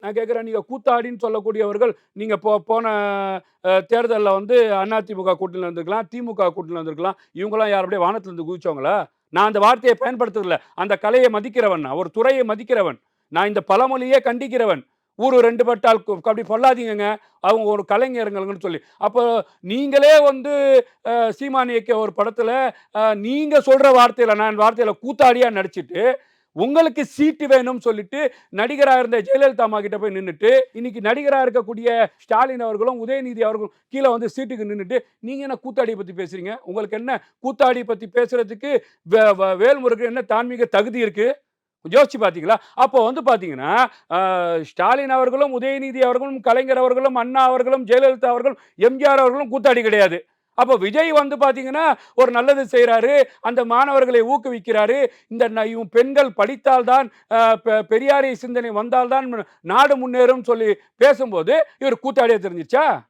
நான் கேட்கிறேன், நீங்க கூத்தாடின்னு சொல்லக்கூடியவர்கள், நீங்க போன தேர்தல்ல வந்து அதிமுக கூட்டணியில இருந்திருக்கலாம், திமுக கூட்டணியில இருந்திருக்கலாம். இவங்கலாம் யார் அப்படியே வானத்துல இருந்து குதிச்சவங்களா? நான் அந்த வார்த்தையை பயன்படுத்துறதில்ல. அந்த கலையை மதிக்கிறவன் நான். ஒரு துறையை மதிக்கிறவன். நான் இந்த பழமொழியே கண்டிக்கிறவன். ஊரு 2 பட்டால் அப்படி சொல்லாதீங்கங்க. அவங்க ஒரு கலைஞருங்கன்னு சொல்லி. அப்போ நீங்களே வந்து சீமான் இயக்கிய ஒரு படத்துல நீங்க சொல்ற வார்த்தையில நான் வார்த்தையில கூத்தாடியா நடிச்சுட்டு, உங்களுக்கு சீட்டு வேணும்னு சொல்லிட்டு நடிகரா இருந்த ஜெயலலிதா அம்மா கிட்ட போய் நின்னுட்டு, இன்னைக்கு நடிகரா இருக்கக்கூடிய ஸ்டாலின் அவர்களும், உதயநிதி அவர்களும் கீழ வந்து சீட்டுக்கு நின்னுட்டு, நீங்க என்ன கூத்தாடிய பத்தி பேசுறீங்க? உங்களுக்கு என்ன கூத்தாடி பத்தி பேசுறதுக்கு வேல்முருகனுக்கு என்ன தான்மீக தகுதி இருக்கு? யோசிச்சு பார்த்தீங்களா? அப்போ வந்து பார்த்தீங்கன்னா, ஸ்டாலின் அவர்களும், உதயநிதி அவர்களும், கலைஞர் அவர்களும், அண்ணா அவர்களும், ஜெயலலிதா அவர்களும், எம்ஜிஆர் அவர்களும் கூத்தாடி கிடையாது. அப்போ விஜய் வந்து பார்த்தீங்கன்னா, ஒரு நல்லது செய்றாரு. அந்த மாணவர்களை ஊக்குவிக்கிறாரு. இந்த பெண்கள் படித்தால் தான் பெரியாரிய சிந்தனை வந்தால் தான் நாடு முன்னேறும்னு சொல்லி பேசும்போது, இவர் கூத்தாடியா தெரிஞ்சுச்சா?